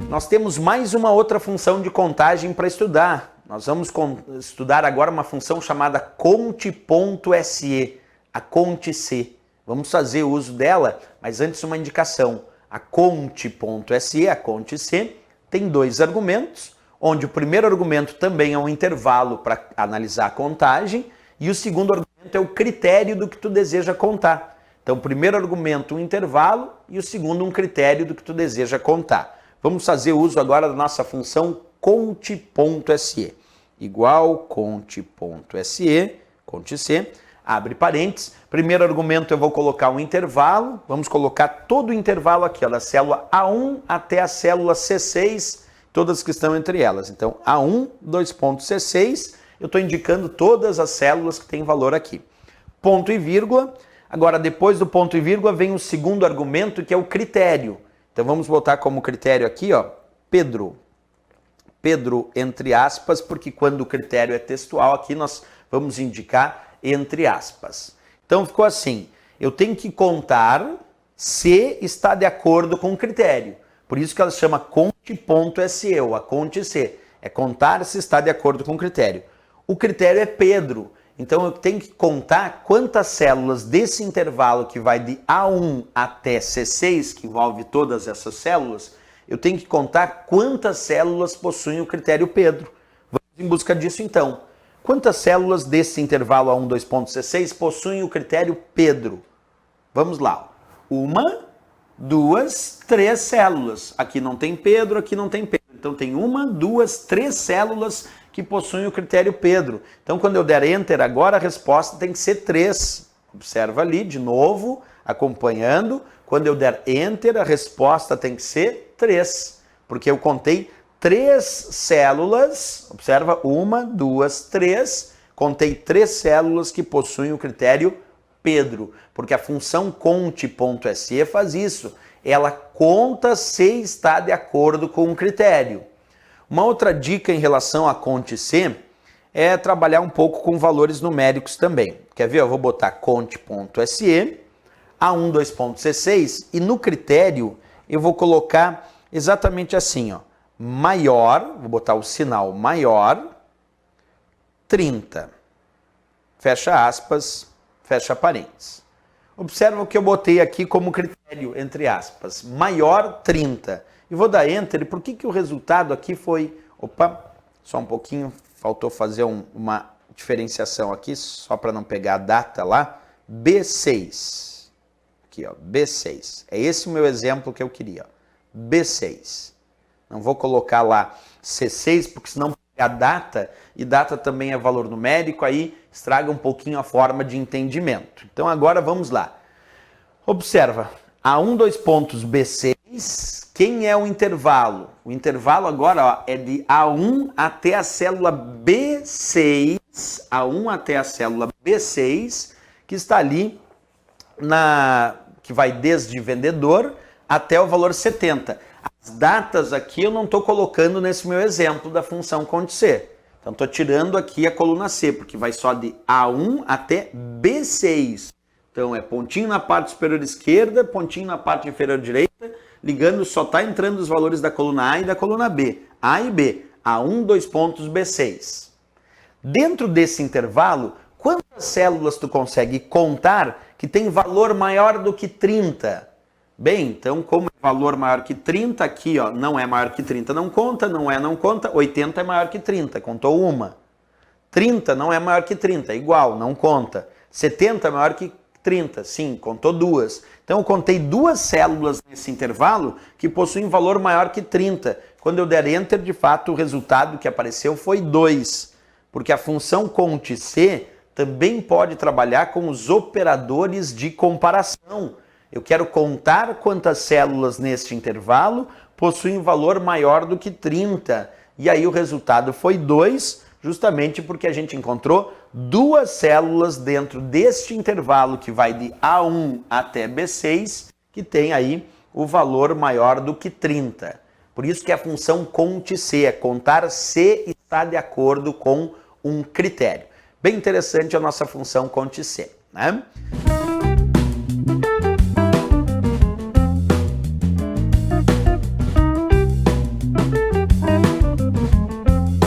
Nós temos mais uma outra função de contagem para estudar. Nós vamos estudar agora uma função chamada conte.se, a conte.c. Vamos fazer uso dela, mas antes uma indicação. A conte.se, a conte.c, tem dois argumentos, onde o primeiro argumento também é um intervalo para analisar a contagem e o segundo argumento é o critério do que tu deseja contar. Então, o primeiro argumento um intervalo e o segundo um critério do que tu deseja contar. Vamos fazer uso agora da nossa função conte.se. Igual conte.se, conte.c, abre parênteses. Primeiro argumento eu vou colocar um intervalo, vamos colocar todo o intervalo aqui, ó, da célula A1 até a célula C6, todas que estão entre elas. Então, A1, C6, eu estou indicando todas as células que têm valor aqui. Ponto e vírgula. Agora, depois do ponto e vírgula, vem o segundo argumento, que é o critério. Então, vamos botar como critério aqui, ó, Pedro. Pedro, entre aspas, porque quando o critério é textual, aqui nós vamos indicar entre aspas. Então, ficou assim. Eu tenho que contar se está de acordo com o critério. Por isso que ela se chama conte.se, ou a conte.c. É contar se está de acordo com o critério. O critério é Pedro. Então, eu tenho que contar quantas células desse intervalo que vai de A1 até C6, que envolve todas essas células, eu tenho que contar quantas células possuem o critério Pedro. Vamos em busca disso, então. Quantas células desse intervalo A1, C6 possuem o critério Pedro? Vamos lá. 1, 2, 3 células. Aqui não tem Pedro, aqui não tem Pedro. Então, tem 1, 2, 3 células que possuem o critério Pedro. Então, quando eu der Enter agora, a resposta tem que ser 3. Observa ali, de novo, acompanhando. Quando eu der Enter, a resposta tem que ser 3. Porque eu contei 3 células. Observa, 1, 2, 3. Contei 3 células que possuem o critério Pedro. Porque a função conte.se faz isso. Ela conta se está de acordo com o critério. Uma outra dica em relação a conte.c é trabalhar um pouco com valores numéricos também. Quer ver? Eu vou botar conte.se, A1, C6, e no critério eu vou colocar exatamente assim, ó, maior, vou botar o sinal maior, 30. Fecha aspas, fecha parênteses. Observa o que eu botei aqui como critério, entre aspas, maior 30. E vou dar Enter, e por que o resultado aqui foi... Opa, só um pouquinho, faltou fazer uma diferenciação aqui, só para não pegar a data lá. B6. Aqui, ó, B6. É esse o meu exemplo que eu queria, ó. B6. Não vou colocar lá C6, porque senão a data, e data também é valor numérico, aí estraga um pouquinho a forma de entendimento. Então agora vamos lá. Observa, A1, B6, quem é o intervalo? O intervalo agora, ó, é de A1 até a célula B6, A1 até a célula B6, que está ali, que vai desde vendedor até o valor 70. As datas aqui eu não estou colocando nesse meu exemplo da função conte.c. Então, estou tirando aqui a coluna C, porque vai só de A1 até B6. Então, é pontinho na parte superior esquerda, pontinho na parte inferior direita, ligando, só está entrando os valores da coluna A e da coluna B. A e B. A1, B6. Dentro desse intervalo, quantas células tu consegue contar que tem valor maior do que 30? Bem, então, como é valor maior que 30, aqui, ó, não é maior que 30, não conta, não conta, 80 é maior que 30, contou uma. 30 não é maior que 30, igual, não conta. 70 é maior que 30, sim, contou 2. Então, eu contei 2 células nesse intervalo que possuem valor maior que 30. Quando eu der Enter, de fato, o resultado que apareceu foi 2. Porque a função conte.c também pode trabalhar com os operadores de comparação. Eu quero contar quantas células neste intervalo possuem valor maior do que 30. E aí o resultado foi 2, justamente porque a gente encontrou 2 células dentro deste intervalo que vai de A1 até B6, que tem aí o valor maior do que 30. Por isso que a função conte.c é contar se está de acordo com um critério. Bem interessante a nossa função conte.c, né?